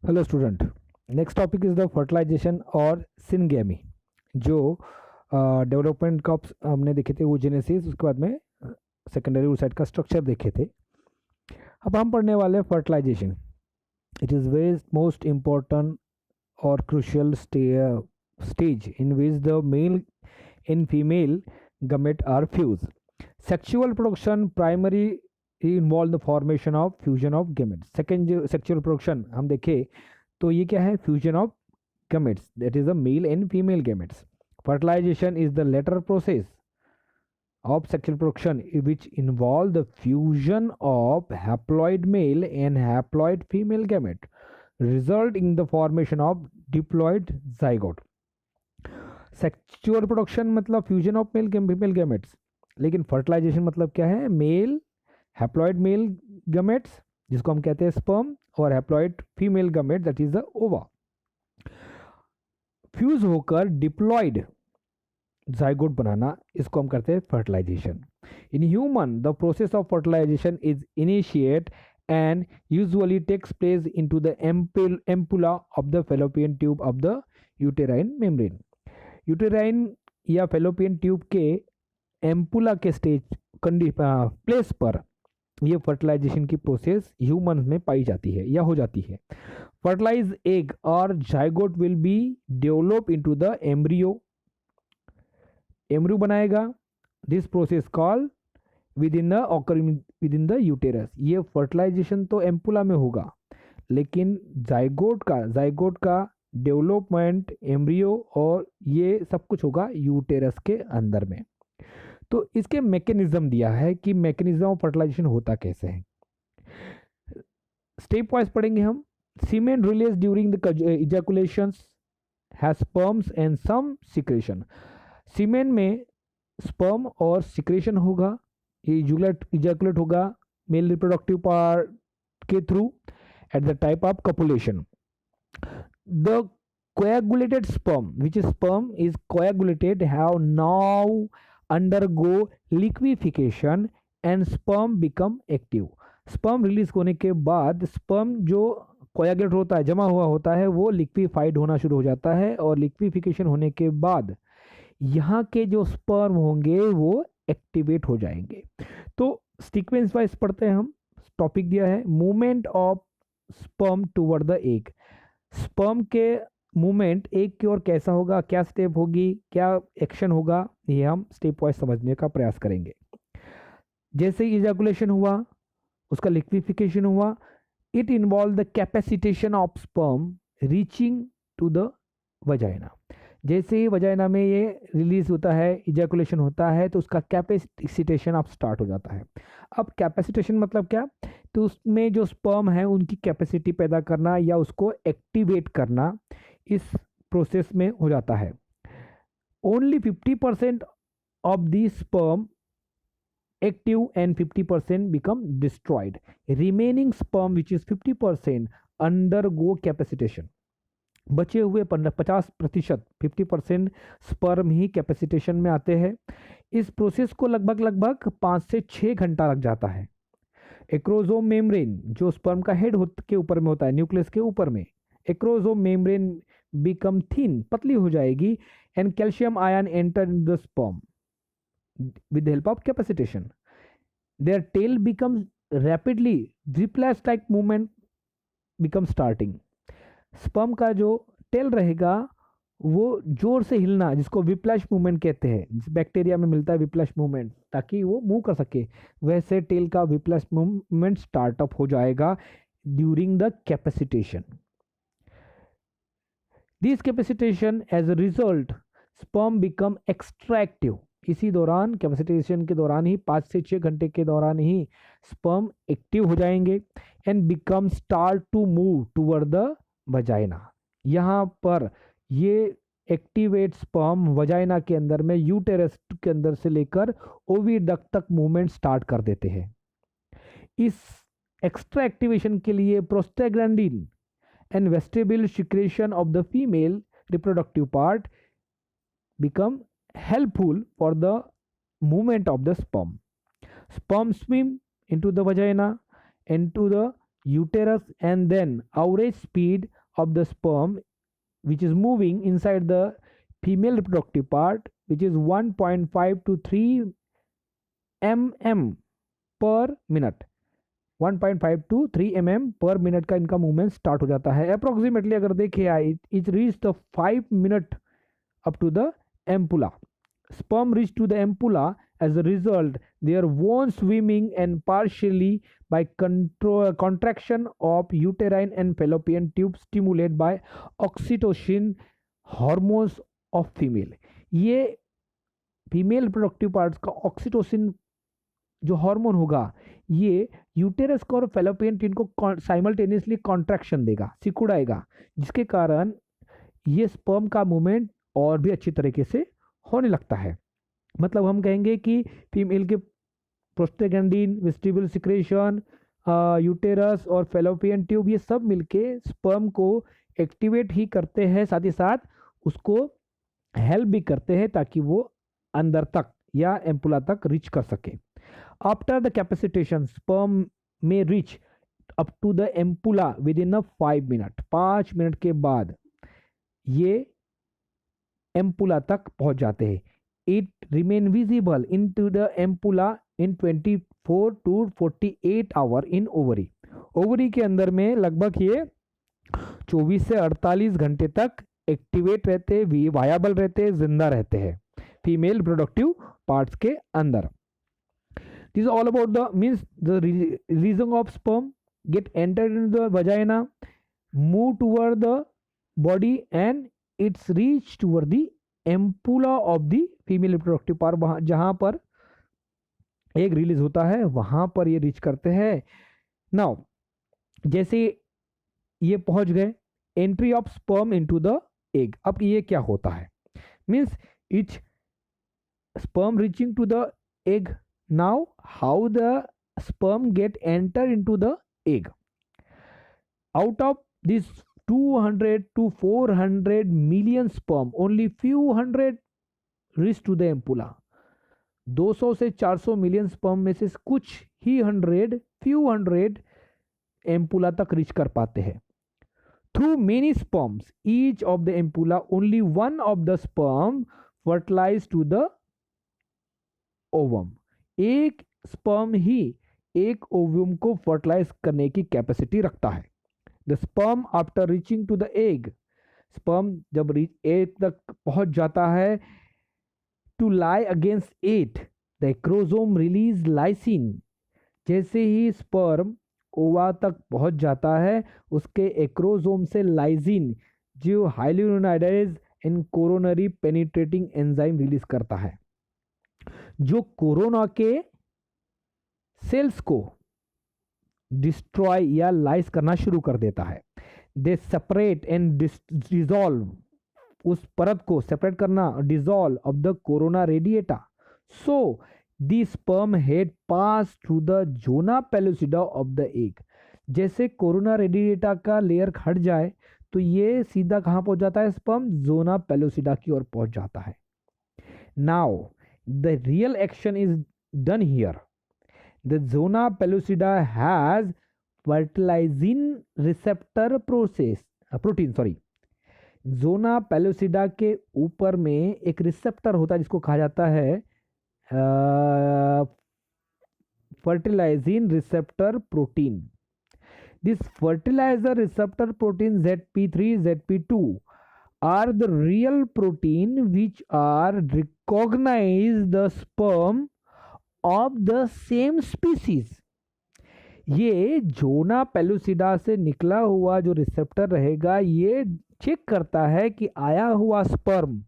Hello student. Next topic is the fertilization और syngamy. जो development का हमने देखे थे वो जेनेसिस, उसके बाद में सेकेंडरी रूट का स्ट्रक्चर देखे थे। अब हम पढ़ने वाले हैं fertilization. It is very most important और crucial stage in which the male in female gamete are fuse. Sexual production primary involve the formation of fusion of gamete. Second जो सेक्सुअल प्रोडक्शन हम देखे तो ये क्या है, fusion of gametes, that is the male and female gametes. Fertilization is the latter process of sexual production which involve the fusion of haploid male and haploid female gamete, result in the formation of diploid zygote. Sexual production मतलब fusion of male female gametes, लेकिन fertilization मतलब क्या है, mail haploid male gametes जिसको हम कहते हैं sperm और haploid female gamete that is the ova fuse होकर डिप्लॉइड जाइगोट बनाना, इसको हम करते हैं fertilization. In human the process of fertilization is initiate and usually takes place into the ampulla of the fallopian tube of the uterine membrane. Uterine या fallopian tube के ampulla के place पर ये फर्टिलाइजेशन की प्रोसेस ह्यूमन में पाई जाती है या हो जाती है। फर्टिलाइज एग और zygote will be develop into the embryo, embryo बनाएगा। This process call with in the uterus. ये फर्टिलाइजेशन तो एम्पुला में होगा, लेकिन जाइगोट का डेवलपमेंट एम्ब्रियो और ये सब कुछ होगा यूटेरस के अंदर में। तो इसके मैकेनिज्म दिया है कि मैकेनिज्म ऑफ फर्टिलाइजेशन होता कैसे है। स्टेप वाइज पढ़ेंगे हम। Semen release during the ejaculations has sperms and some secretion. Semen में स्पर्म और सिक्रेशन होगा, इजैकुलेट होगा मेल रिप्रोडक्टिव पार्ट के through at the type of copulation. The coagulated sperm, which is sperm is coagulated, have now undergo liquefaction and sperm become active. sperm release होने के बाद sperm जो coagulate होता है, जमा हुआ होता है, वो लिक्विफाइड होना शुरू हो जाता है और लिक्विफिकेशन होने के बाद यहाँ के जो स्पर्म होंगे वो एक्टिवेट हो जाएंगे। तो सीक्वेंस वाइज पढ़ते हैं हम। टॉपिक दिया है movement of sperm toward the egg. Sperm के मूवमेंट एक की ओर कैसा होगा, क्या स्टेप होगी, क्या एक्शन होगा, ये हम स्टेप वाइज समझने का प्रयास करेंगे। जैसे ही इजैकुलेशन हुआ, उसका लिक्विफिकेशन हुआ, it involve the capacitation of sperm reaching to the vagina. जैसे ही वजाइना में ये रिलीज होता है, इजैकुलेशन होता है, तो उसका कैपेसिटेशन अब स्टार्ट हो जाता है। अब कैपेसिटेशन मतलब क्या, तो उसमें जो स्पर्म है उनकी कैपेसिटी पैदा करना या उसको एक्टिवेट करना इस प्रोसेस में हो जाता है। Only 50% of the sperm active and 50% become destroyed. Remaining sperm which is 50% undergo capacitation. बचे हुए 50%, 50% स्पर्म ही कैपेसिटेशन में आते हैं। इस प्रोसेस को लगभग 5 से 6 घंटा लग जाता है। एक्रोसोम मेम्ब्रेन जो स्पर्म का हेड के ऊपर में होता है, न्यूक्लियस के ऊपर में, एक्रोसोम मेम्ब्रेन बिकम थिन, पतली हो जाएगी, and calcium ion enter in the sperm with the help of capacitation. Their tail becomes rapidly whiplash like movement become starting. Sperm का जो टेल रहेगा वो जोर से हिलना, जिसको विप्लैश मूवमेंट कहते हैं, बैक्टीरिया में मिलता है विप्लैश मूवमेंट, ताकि वो मूव कर सके, वैसे टेल का विप्लैश मूवमेंट स्टार्टअप हो जाएगा during the capacitation. This capacitation as a result sperm become extractive. इसी दौरान, कैपेसिटेशन के दौरान ही, 5 से 6 घंटे के दौरान ही स्पर्म एक्टिव हो जाएंगे and become start to move toward the vagina. यहाँ पर ये एक्टिवेट स्पर्म वजाइना के अंदर में, यूटेरस के अंदर से लेकर ओविडक्ट तक मूवमेंट स्टार्ट कर देते हैं। इस एक्स्ट्रा एक्टिवेशन के लिए prostaglandin and vestibular secretion of the female reproductive part become helpful for the movement of the sperm. Sperm swim into the vagina, into the uterus, and then average speed of the sperm which is moving inside the female reproductive part, which is 1.5 to 3 mm per minute. 1.5 to 3 mm पर minute का इनका movement start हो जाता है approximately. अगर देखें it reach the 5 minute up to the ampulla. Sperm reach to the ampulla. As a result, they are won swimming and partially by contraction of uterine and fallopian tubes stimulated by oxytocin hormones of female. ये female reproductive parts का oxytocin जो hormone होगा ये uterus को और fallopian tube को simultaneously contraction देगा, सिकुड़ाएगा, जिसके कारण ये स्पर्म का मूवमेंट और भी अच्छी तरीके से होने लगता है. मतलब हम कहेंगे कि फीमेल के प्रोस्टेगैंडिन, वेस्टिबुलर सिक्रेशन, यूटेरस और फेलोपियन ट्यूब ये सब मिलके स्पर्म को एक्टिवेट ही करते हैं, साथ ही साथ उसको हेल्प भी करते हैं ताकि वो अंदर तक या एम्पुला तक रीच कर सके. After the capacitation sperm may reach up to the ampulla within 5 minute. 5 minute के बाद ये एम्पुला तक पहुंच जाते हैं. It remain visible into the ampulla in 24 to 48 hour in ovary. Ovary के अंदर में लगभग ये 24 से 48 घंटे तक एक्टिवेट रहते, वायाबल रहते, जिंदा रहते हैं फीमेल प्रोडक्टिव पार्ट्स के अंदर. This is all about the means the region of sperm get entered in the vagina, move toward the body and its reach toward the ampulla of the female reproductive part. जहां पर egg release होता है वहां पर ये reach करते हैं. Now जैसे ये पहुंच गए, entry of sperm into the egg. अब ये क्या होता है means each sperm reaching to the egg. Now how the sperm get enter into the egg. Out of this 200 to 400 million sperm, only few hundred reach to the ampulla. 200 से 400 million sperm में से कुछ ही few hundred ampulla तक reach कर पाते हैं. Through many sperms, each of the ampulla, only one of the sperm fertilize to the ovum. एक sperm ही एक ओव्यूम को फर्टिलाइज करने की कैपेसिटी रखता है. The sperm after reaching to the egg, sperm जब एग तक पहुंच जाता है to lie against it, the acrosome release lysine. जैसे ही स्पर्म ओवा तक पहुंच जाता है उसके एक्रोजोम से लाइसिन जो hyaluronidase and coronary penetrating enzyme release करता है, जो कोरोना के सेल्स को डिस्ट्रॉय या लाइस करना शुरू कर देता है. दे सेपरेट एंड डिसॉल्व, उस परत को सेपरेट करना, dissolve of the corona radiata. So the sperm head pass through the zona pellucida of the egg. जैसे कोरोना रेडिएटा का लेयर हट जाए तो ये सीधा कहाँ पहुंच जाता है, स्पर्म जोना पेलुसिडा की ओर पहुंच जाता है. Now the real action is done here. The zona pellucida has fertilizing receptor protein. Zona pellucida के ऊपर में एक रिसेप्टर होता है जिसको कहा जाता है fertilizing receptor protein. This fertilizer receptor protein ZP3, ZP2 are the real protein which are recognize the sperm of the same species. ये जोना पेलुसिडा से निकला हुआ जो रिसेप्टर रहेगा ये चेक करता है कि आया हुआ स्पर्म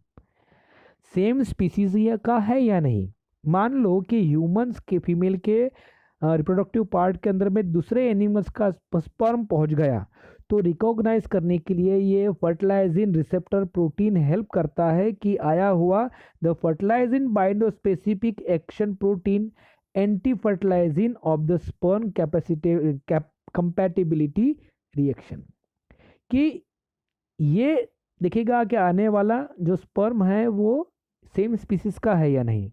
सेम स्पीसीज का है या नहीं. मान लो कि ह्यूमंस के फीमेल के रिप्रोडक्टिव पार्ट के अंदर में दूसरे एनिमल्स का स्पर्म पहुंच गया तो रिकॉग्नाइज करने के लिए ये फर्टिलाइजिन रिसेप्टर प्रोटीन हेल्प करता है कि आया हुआ. The fertilizin bind specific action protein anti fertilizin of the sperm compatibility reaction. कि ये देखेगा कि आने वाला जो स्पर्म है वो सेम स्पीसीज का है या नहीं.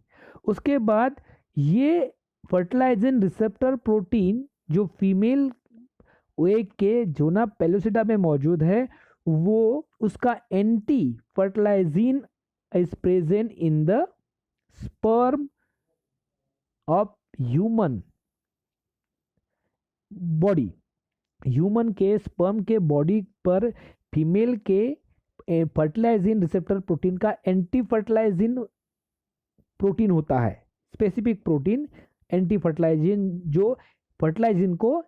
उसके बाद ये फर्टिलाइजिन रिसेप्टर प्रोटीन जो फीमेल एग के जोना पेलुसिडा में मौजूद है, वो उसका anti fertilizin is present in the sperm of human body. Human के स्पर्म के बॉडी पर फीमेल के फर्टिलाइजिन रिसेप्टर प्रोटीन का एंटी फर्टिलाइजिन प्रोटीन होता है, स्पेसिफिक प्रोटीन एंटी फर्टिलाइजिन, जो फर्टिलाइजिन को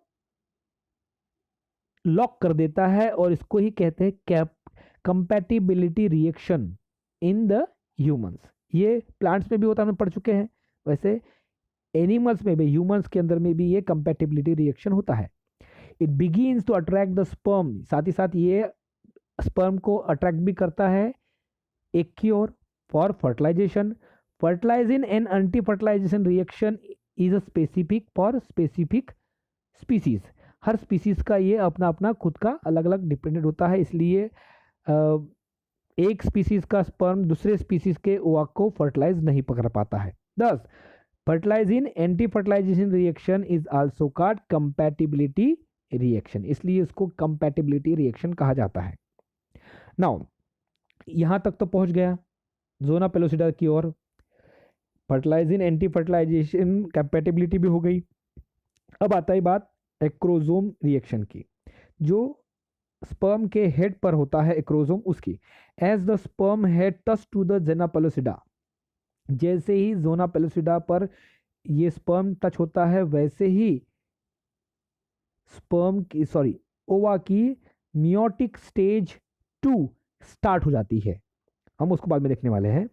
लॉक कर देता है, और इसको ही कहते हैं compatibility reaction in the humans. ये प्लांट्स में भी होता है, हम पढ़ चुके हैं, वैसे एनिमल्स में भी, ह्यूमंस के अंदर में भी ये कंपैटिबिलिटी रिएक्शन होता है। It begins to attract the sperm, साथ ही साथ ये स्पर्म को अट्रैक्ट भी करता है एक की ओर for fertilization. Fertilizing and anti fertilization reaction is a specific for specific species. हर स्पीसीज का ये अपना अपना खुद का अलग अलग डिपेंडेंट होता है, इसलिए एक स्पीसीज का स्पर्म दूसरे स्पीसीज के ओवा को फर्टिलाइज नहीं पकड़ पाता है। 10. Fertilizing anti fertilization reaction is also called compatibility reaction, इसलिए इसको कंपैटिबिलिटी रिएक्शन कहा जाता है। नाउ यहां तक तो पहुंच गया जोना पेलोसिडा की ओर, फर्टिलाइजिंग एंटी फर्टिलाइजेशन कंपैटिबिलिटी भी हो गई। अब आता है बात एक्रोजोम रिएक्शन की, जो स्पर्म के हेड पर होता है एक्रोजोम उसकी। As the sperm head touch to the zona pellucida, जैसे ही जोना पेलोसिडा पर ये स्पर्म टच होता है, वैसे ही स्पर्म की ओवा की मियोटिक स्टेज 2 स्टार्ट हो जाती है, हम उसको बाद में देखने वाले हैं।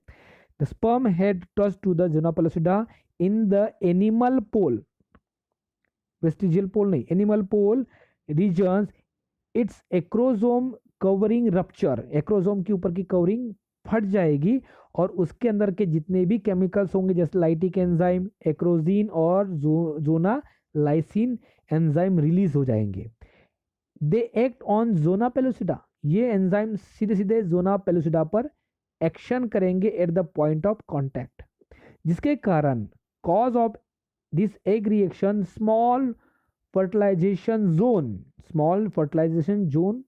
The sperm head touch to the zona pellucida in the animal pole, vestigial pole नहीं, animal pole regions, its acrosome covering rupture, acrosome के ऊपर की कवरिंग फट जाएगी और उसके अंदर के जितने भी केमिकल्स होंगे जैसे लाइटिक एंजाइम, एक्रोजीन और जोना लाइसिन एंजाइम रिलीज हो जाएंगे। They act on zona pellucida, ये एंजाइम सीधे सीधे जोना पेलोसिडा पर एक्शन करेंगे at the point of contact, जिसके कारण cause of this egg reaction small fertilization zone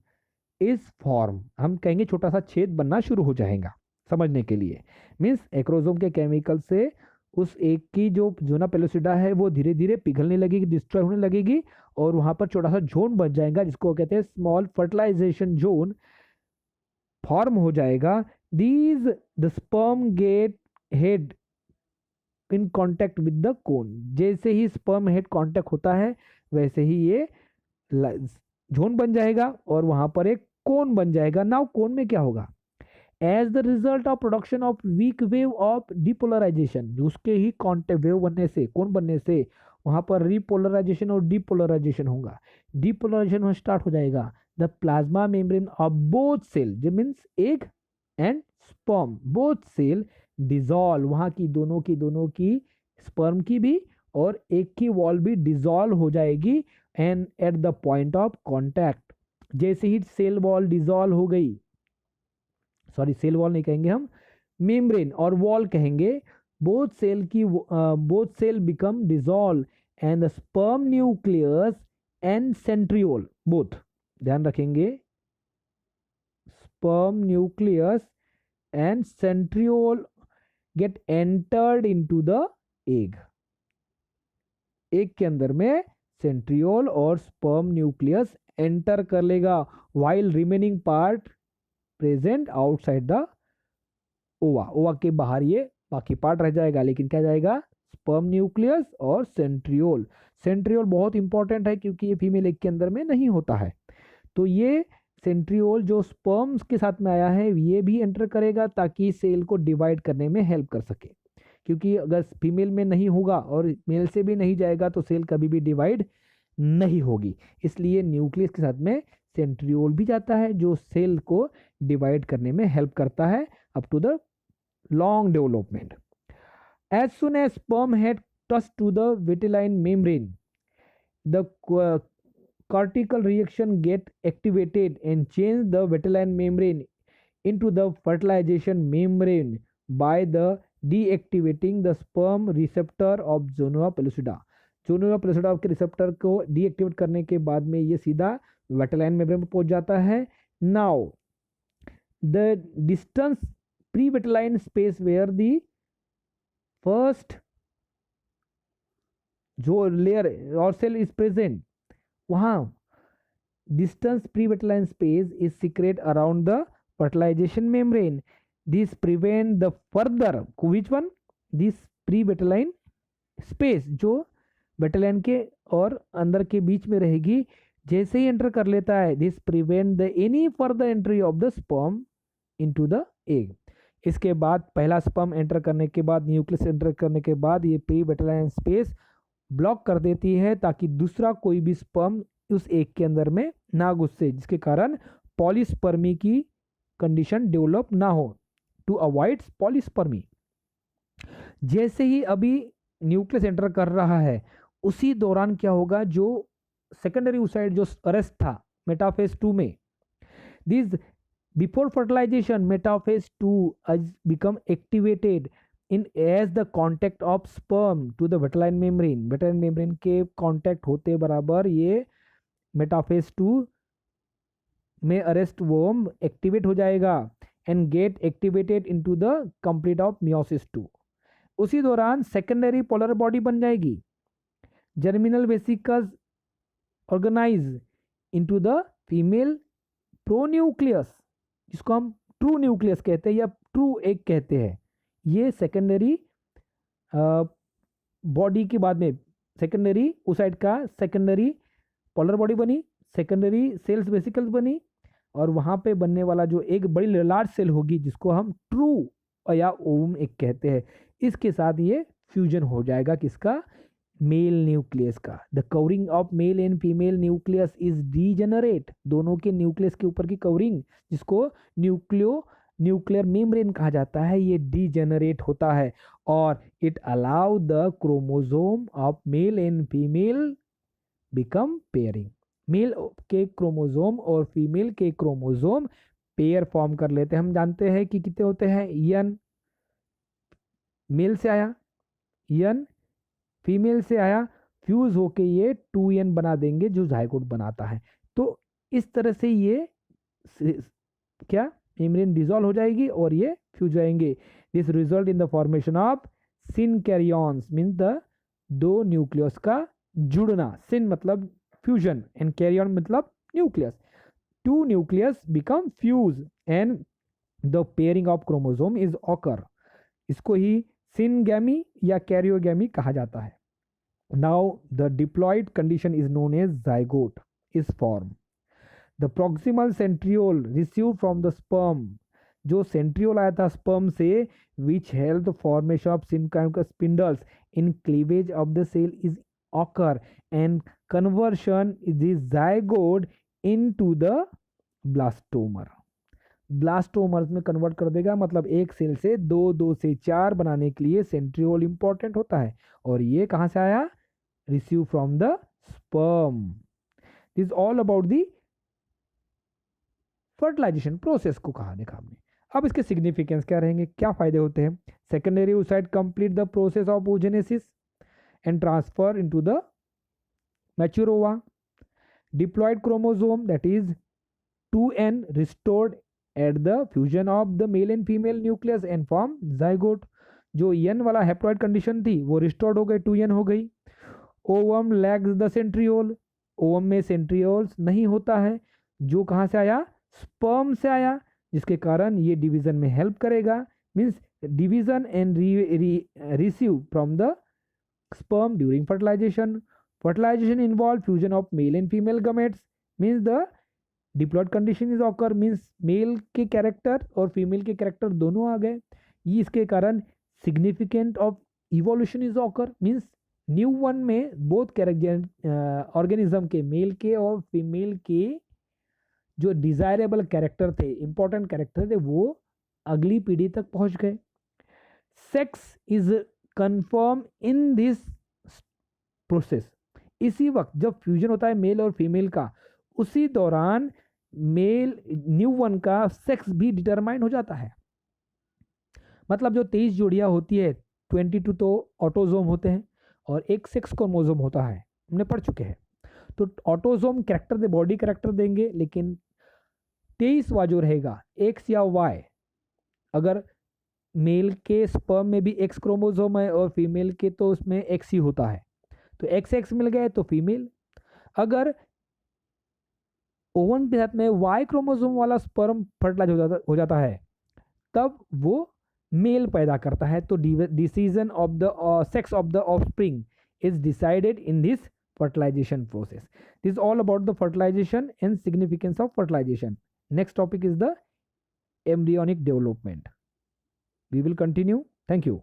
is form, हम कहेंगे छोटा सा छेद बनना शुरू हो जाएगा समझने के लिए। मीन्स एक्रोजोम के केमिकल से उस एग की जो जोना पेलोसिडा है वो धीरे धीरे पिघलने लगेगी, डिस्ट्रॉय होने लगेगी, और वहां पर छोटा सा जोन बन जाएगा जिसको कहते हैं स्मॉल फर्टिलाइजेशन जोन फॉर्म हो जाएगा। These the sperm get head in contact with the cone, जैसे ही स्पर्म हेड कांटेक्ट होता है वैसे ही ये जोन बन जाएगा और वहां पर एक कोन बन जाएगा। नाउ कोन में क्या होगा, as the result of production of weak wave of depolarization, उसके ही कॉन्टेक्ट वेव बनने से, कोन बनने से वहां पर रिपोलराइजेशन और डिपोलराइजेशन होगा, डिपोलराइजेशन स्टार्ट हो जाएगा। The plasma membrane of both cell, जो means egg and sperm, both cell dissolve, वहां की दोनों की स्पर्म की भी और एक की वॉल भी डिजॉल्व हो जाएगी and eight the point of contact, जैसे ही सेल वॉल डिजॉल्व हो गई, सेल वॉल नहीं कहेंगे हम, मेम्ब्रेन और वॉल कहेंगे, both cell become dissolve and the sperm nucleus and centriole both, ध्यान रखेंगे, sperm nucleus and centriole get entered into the egg, egg के अंदर में सेंट्रियोल और स्पर्म न्यूक्लियस एंटर कर लेगा, while remaining part present outside the ओवा, ओवा के बाहर ये बाकी पार्ट रह जाएगा, लेकिन क्या जाएगा, स्पर्म न्यूक्लियस और सेंट्रियोल। सेंट्रियोल बहुत इंपॉर्टेंट है क्योंकि ये फीमेल एग के अंदर में नहीं होता है, तो ये सेंट्रियोल जो स्पर्म्स के साथ में आया है ये भी एंटर करेगा ताकि सेल को डिवाइड करने में हेल्प कर सके, क्योंकि अगर फीमेल में नहीं होगा और मेल से भी नहीं जाएगा तो सेल कभी भी डिवाइड नहीं होगी, इसलिए न्यूक्लियस के साथ में सेंट्रियोल भी जाता है जो सेल को डिवाइड करने में हेल्प करता है up to the long development. As soon as sperm head touch to the vitelline membrane, the cortical reaction get activated and change the vitelline membrane into the fertilization membrane by the deactivating the sperm receptor of zona pellucida. जो न्यूरोप्लेसिडा के receptor को deactivate करने के बाद में ये सीधा वेटेलाइन मेम्ब्रेन में पहुंच जाता है. Now the distance pre vitelline space where the first जो लेयर और सेल इज प्रेजेंट, वहां distance pre-vitelline space is secrete around the fertilization membrane. This prevent the further, which one, this pre-vitelline space जो वेटेलाइन के और अंदर के बीच में रहेगी, जैसे ही एंटर कर लेता है, this prevent the any further entry of the sperm into the egg. इसके बाद पहला स्पर्म एंटर करने के बाद, न्यूक्लियस एंटर करने के बाद ये प्री वेटेलाइन स्पेस ब्लॉक कर देती है ताकि दूसरा कोई भी स्पर्म उस एग के अंदर में ना घुसे, जिसके कारण पॉलीस्पर्मी की कंडीशन डेवलप ना हो, टू अवॉइड पॉलीस्पर्मी. जैसे ही अभी न्यूक्लियस एंटर कर रहा है, उसी दौरान क्या होगा, जो सेकेंडरी ओसाइट जो अरेस्ट था मेटाफेज 2 में, this before fertilization metaphase 2 has become activated in as the contact of sperm to the vitelline membrane. vitelline membrane के कांटेक्ट होते बराबर ये मेटाफेज 2 में अरेस्ट वोम एक्टिवेट हो जाएगा and get activated into the complete of meiosis 2. उसी दौरान secondary polar body बन जाएगी, germinal vesicles organize into the female pronucleus, जिसको हम ट्रू न्यूक्लियस कहते हैं या ट्रू एग कहते हैं. ये सेकेंडरी बॉडी के बाद में सेकेंडरी ओसाइट का सेकेंडरी पोलर बॉडी बनी, सेकेंडरी सेल्स वेसिकल्स बनी, और वहाँ पे बनने वाला जो एक बड़ी लार्ज सेल होगी जिसको हम ट्रू या ओवम एग कहते हैं, इसके साथ ये फ्यूजन हो जाएगा किसका, मेल न्यूक्लियस का. The covering of male and female nucleus is degenerate, दोनों के न्यूक्लियस के ऊपर की कवरिंग जिसको न्यूक्लियर मेम्ब्रेन कहा जाता है, ये डीजेनरेट होता है और it allow the chromosome of male and female become pairing. Male के क्रोमोसोम और फीमेल के क्रोमोसोम पेयर फॉर्म कर लेते हैं. हम जानते हैं कि कितने होते हैं, यन मेल से आया, यन फीमेल से आया, फ्यूज होके ये 2n बना देंगे जो जाइगोट बनाता है. तो इस तरह से ये क्या मेम्ब्रेन डिसॉल्व हो जाएगी और ये फ्यूज जाएंगे. This result in the formation of synkaryons, mean the दो न्यूक्लियस का जुड़ना. सिन मतलब फ्यूजन एंड कैरियन मतलब nucleus. Two nucleus become fuse and the pairing of chromosome is occur. इसको ही सिनगैमी या कैरियोगैमी कहा जाता है. Now the diploid condition is known as zygote is form. The proximal centriole receive from the sperm, जो centriole आया था sperm से, which help the formation of syncimus spindles in cleavage of the cell is occur and conversion is zygote into the blastomere. Blastomeres में convert कर देगा, मतलब एक cell से 2 से 4 बनाने के लिए सेंट्रियोल इंपॉर्टेंट होता है. और ये कहाँ से आया, receive from the sperm. This all about the fertilization process को कहा देखा हमने. अब इसके सिग्निफिकेंस क्या रहेंगे, क्या फायदे होते हैं. Secondary oocyte complete the process of oogenesis and transfer into the mature ova. Diploid chromosome that is 2n restored at the fusion of the male and female nucleus and form zygote. जो n वाला haploid condition थी वो restored हो गई, 2n हो गई. Ovum lags the centriole, ovum में centrioles नहीं होता है, जो कहाँ से आया, स्पर्म से आया, जिसके कारण ये डिवीजन में हेल्प करेगा. Means division and receive from the sperm during fertilization. Fertilization involve fusion of male and female gametes. Means the diploid condition is occur, means male के कैरेक्टर और फीमेल के कैरेक्टर दोनों आ गए. ये इसके कारण significant of evolution is occur, means new one में बोथ ऑर्गेनिज्म के मेल के और फीमेल के जो डिजायरेबल कैरेक्टर थे, इंपॉर्टेंट कैरेक्टर थे, वो अगली पीढ़ी तक पहुंच गए. Sex is confirm in this process. इसी वक्त जब फ्यूजन होता है मेल और फीमेल का, उसी दौरान मेल न्यू वन का सेक्स भी डिटरमाइन हो जाता है. मतलब जो 23 जोड़ियां होती है, 22 तो ऑटोजोम होते हैं, और एक सेक्स क्रोमोसोम होता है, हमने पढ़ चुके हैं। तो ऑटोसोम कैरेक्टर दे, बॉडी कैरेक्टर देंगे, लेकिन 23वां जो रहेगा एक्स या वाई, अगर मेल के स्पर्म में भी एक्स क्रोमोसोम है और फीमेल के तो उसमें एक्स ही होता है, तो एक्स एक्स मिल गए तो फीमेल। अगर ओवन के साथ में वाई क्रोमोसोम वाला स्पर्म फर्टिलाइज हो जाता है, तब वो मेल पैदा करता है। तो decision of the sex of the offspring is decided in this fertilization process. This is all about the fertilization and significance of fertilization. Next topic is the embryonic development. We will continue. Thank you.